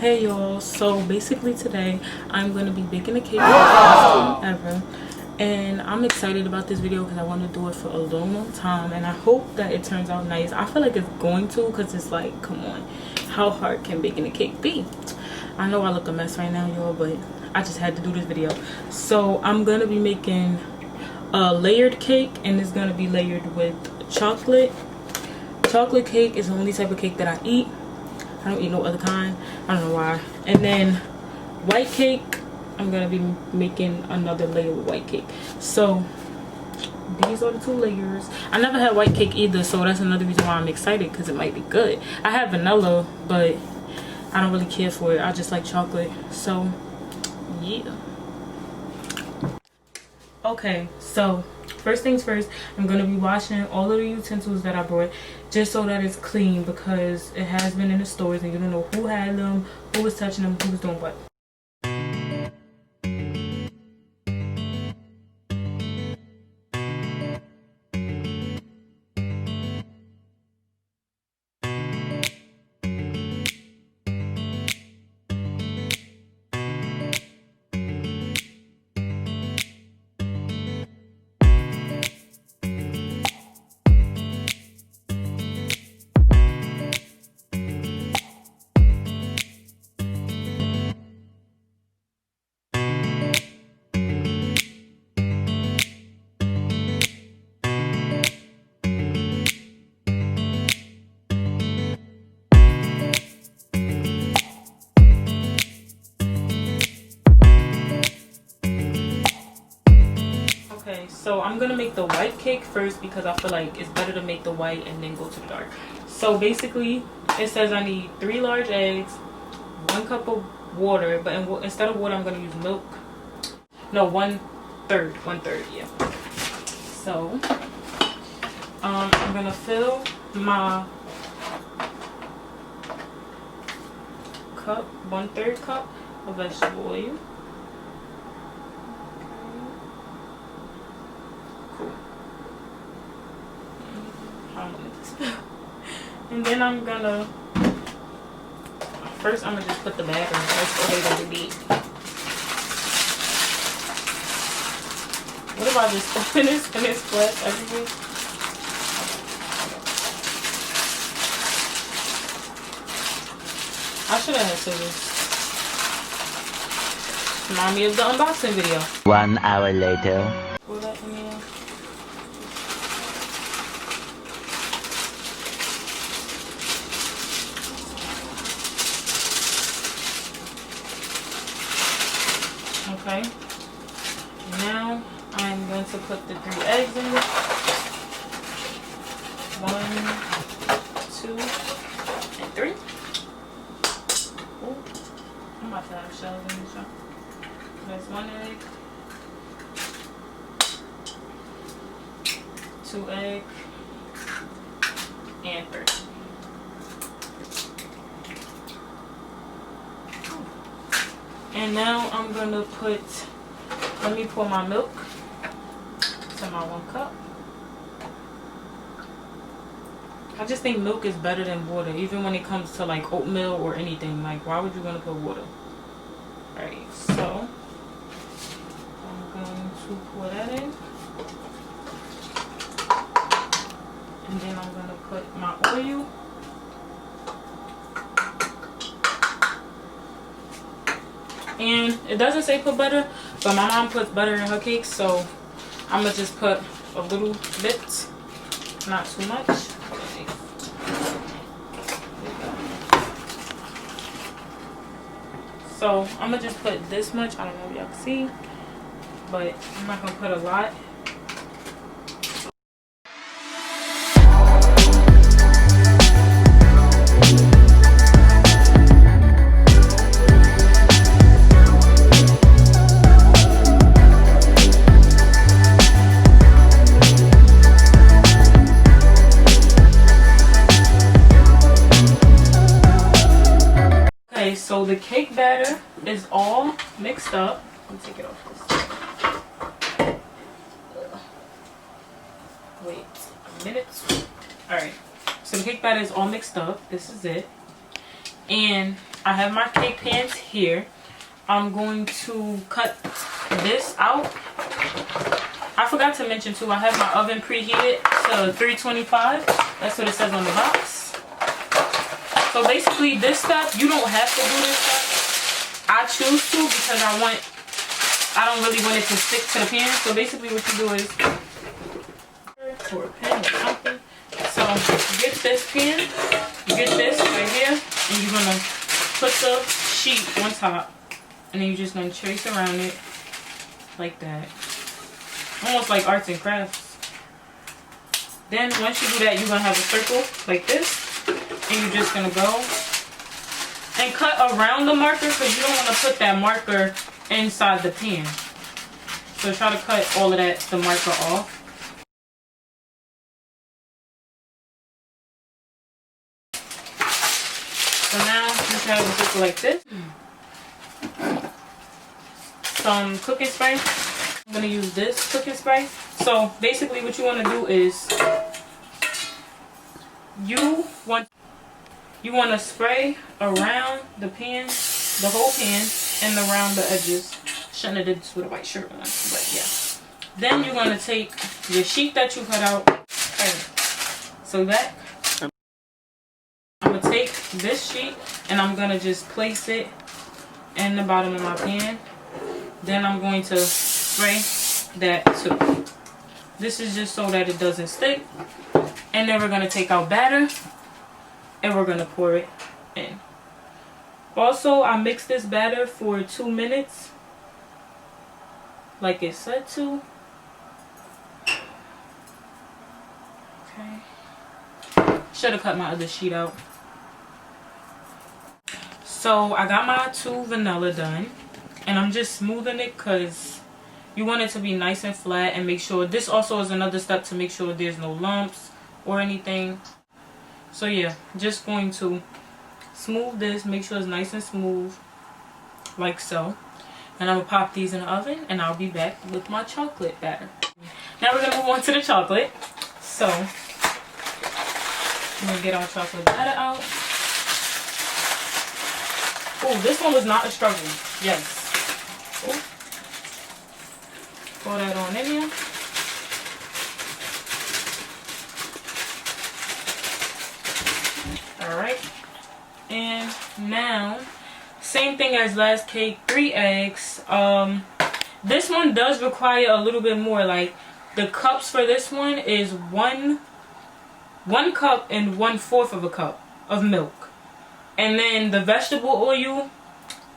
Hey y'all, so basically today I'm going to be baking a cake for the first time ever, and I'm excited about this video because I want to do it for a long time, and I hope that it turns out nice. I feel like it's going to, because it's like, come on, how hard can baking a cake be? I know I look a mess right now, y'all, but I just had to do this video. So I'm going to be making a layered cake, and it's going to be layered with chocolate. Chocolate cake is the only type of cake that I eat. I don't eat no other kind. I don't know why. And then white cake, I'm gonna be making another layer with white cake. So these are the two layers. I never had white cake either, so that's another reason why I'm excited, because it might be good. I have vanilla, but I don't really care for it. I just like chocolate. So yeah. Okay, so first things first, I'm going to be washing all of the utensils that I brought just so that it's clean, because it has been in the stores and you don't know who had them, who was touching them, who was doing what. Okay, so I'm gonna make the white cake first because I feel like it's better to make the white and then go to the dark. So basically it says I need 3 large eggs, 1 cup of water, but instead of water I'm gonna use milk. No, 1/3, yeah. So I'm gonna fill my cup, 1/3 cup of vegetable oil. And then I'm gonna first I'm gonna just put the batter in. Let's go ahead and beat. What if I just open this and it's flat everywhere? I should have had scissors. Remind me of the unboxing video. 1 hour later. Pour that in there. Okay, now I'm going to put the 3 eggs in. 1, 2, and 3. Ooh, I'm about to have shells in this one. There's 1 egg, 2 eggs, and 3. And now I'm gonna let me pour my milk to my 1 cup. I just think milk is better than water, even when it comes to like oatmeal or anything. Like, why would you want to put water? Alright, so I'm going to pour that in. And then I'm gonna put my oil. And it doesn't say put butter, but my mom puts butter in her cakes, so I'm gonna just put a little bit, not too much. So I'm gonna just put this much. I don't know if y'all can see, but I'm not gonna put a lot. So the cake batter is all mixed up. Let me take it off this. Wait a minute. Alright. So the cake batter is all mixed up. This is it. And I have my cake pans here. I'm going to cut this out. I forgot to mention too, I have my oven preheated to 325. That's what it says on the box. So basically this step, you don't have to do this step. I choose to because I don't really want it to stick to the pan. So basically what you do is, or a pan or something. So get this pan, get this right here, and you're gonna put the sheet on top, and then you're just gonna trace around it like that. Almost like arts and crafts. Then once you do that, you're gonna have a circle like this, and you're just gonna go and cut around the marker because you don't want to put that marker inside the pan. So try to cut all of that, the marker off. So now you should have a circle like this. Some cooking spray. I'm gonna use this cooking spray. So basically what you want to do is you want to spray around the pan, the whole pan, and around the edges. Shouldn't have did this with a white shirt on, but yeah. Then you're gonna take your sheet that you cut out. So that I'm gonna take this sheet and I'm gonna just place it in the bottom of my pan. Then I'm going to spray that too. This is just so that it doesn't stick. And then we're gonna take our batter and we're gonna pour it in. Also, I mixed this batter for 2 minutes, like it said to. Okay. Should have cut my other sheet out. So I got my 2 vanilla done, and I'm just smoothing it because you want it to be nice and flat, and make sure this also is another step to make sure there's no lumps or anything. So yeah, just going to smooth this, make sure it's nice and smooth like so. And I'm gonna pop these in the oven and I'll be back with my chocolate batter. Now we're gonna move on to the chocolate. So I'm gonna get our chocolate batter out. Oh, this one was not a struggle. Yes. Ooh. Pour that on in here. Alright. And now, same thing as last cake, 3 eggs. This one does require a little bit more. Like, the cups for this one is one cup and 1/4 of a cup of milk. And then the vegetable oil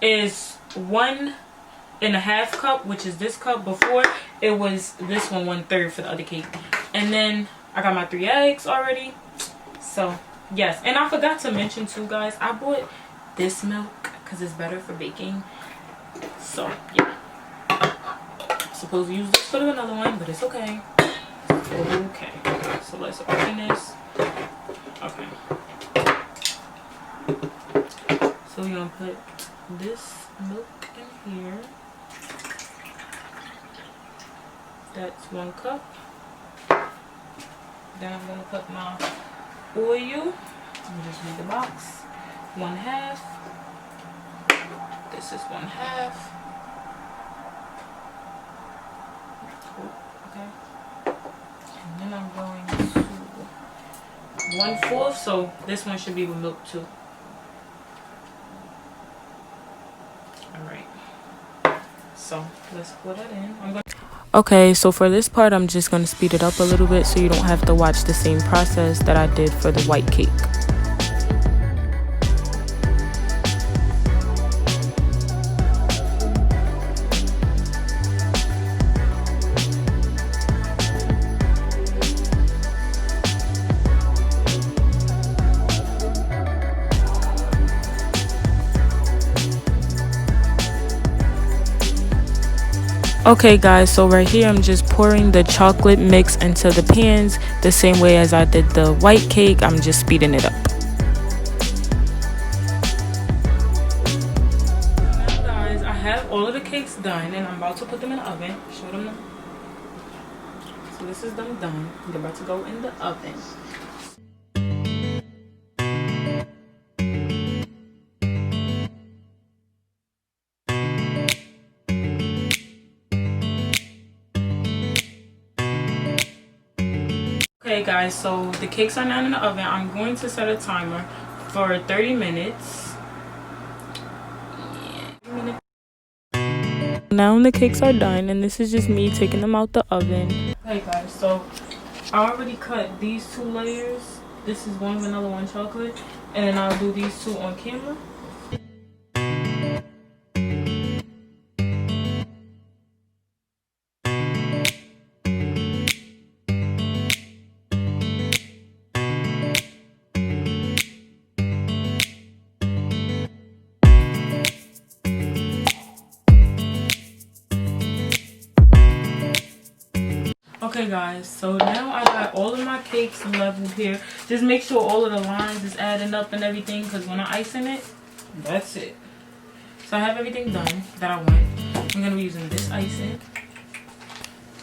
is 1.5 cup, which is this cup. Before it was this one, 1/3 for the other cake. And then I got my 3 eggs already. So yes, and I forgot to mention too, guys, I bought this milk because it's better for baking. So yeah, I'm supposed to use this for the vanilla one, but it's okay. Okay, so let's open this. Okay, so we're gonna put this milk in here. That's 1 cup. Then I'm gonna put my oil. Let me just read the box. 1/2. This is 1/2. Okay. And then I'm going to 1/4. So this one should be with milk too. Alright. So let's put that in. Okay, so for this part, I'm just going to speed it up a little bit so you don't have to watch the same process that I did for the white cake. Okay guys, so right here I'm just pouring the chocolate mix into the pans the same way as I did the white cake. I'm just speeding it up. Now guys, I have all of the cakes done and I'm about to put them in the oven. Show them. So this is them done. They're about to go in the oven. Okay guys, so the cakes are now in the oven. I'm going to set a timer for 30 minutes. Now the cakes are done, and this is just me taking them out the oven. Okay guys, so I already cut these 2 layers. This is one vanilla, one chocolate, and then I'll do these 2 on camera. Okay guys, so now I got all of my cakes leveled here. Just make sure all of the lines is adding up and everything, because when I icing it, that's it. So I have everything done that I want. I'm gonna be using this icing,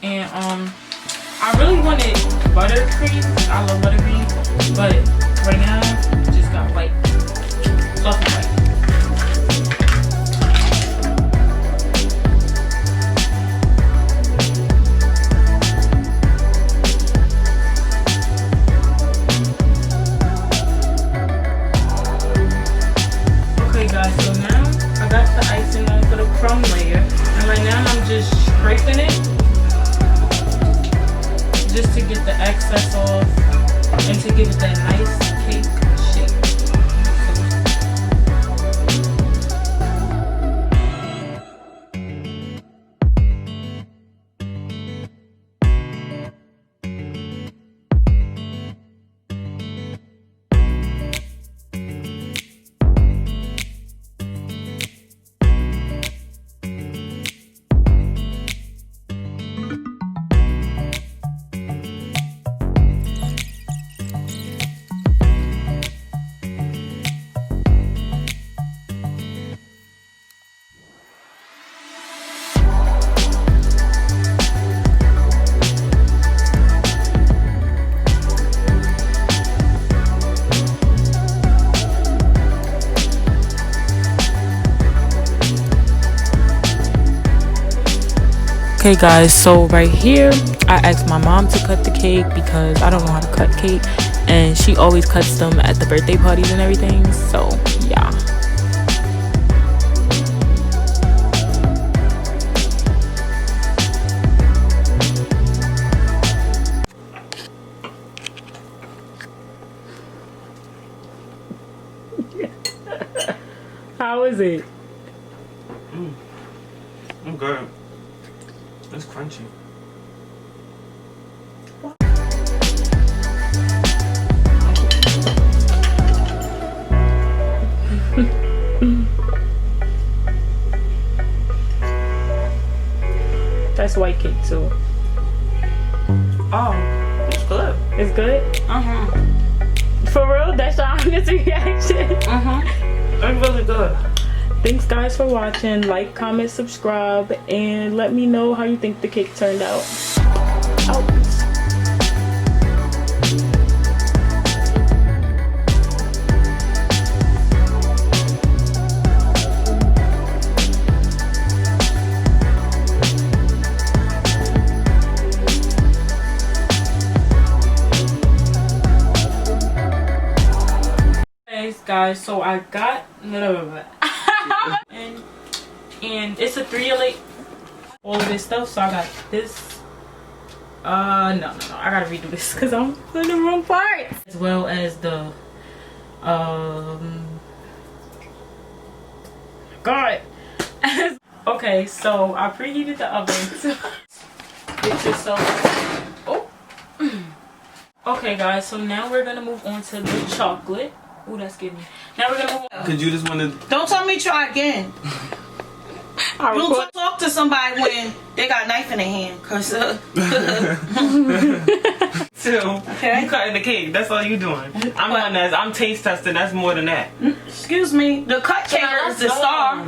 and I really wanted buttercream. I love buttercream, but right now just got white, fluffy white. Crumb layer, and right now I'm just scraping it just to get the excess off and to give it that nice cake shape. Okay guys, so right here I asked my mom to cut the cake because I don't know how to cut cake, and she always cuts them at the birthday parties and everything, so yeah. How is it? I'm good. It's crunchy. That's white cake too. Oh, it's good. It's good? Uh-huh. For real? That's your honest reaction? Uh-huh. It's really good. Thanks guys for watching. Like, comment, subscribe, and let me know how you think the cake turned out. Guys, so I got and it's a 3-in-8, all of this stuff. So I got this. No, I gotta redo this because I'm in the wrong part. As well as the God. Okay, so I preheated the oven to get yourself. Oh. Okay, guys. So now we're gonna move on to the chocolate. Ooh, that's good. Now we're gonna move on. Could you just want to... Don't tell me try again. Don't talk to somebody when they got a knife in their hand, cause Still, okay. You cutting the cake. That's all you doing. I'm taste testing. That's more than that. Excuse me. The cut cake is the star.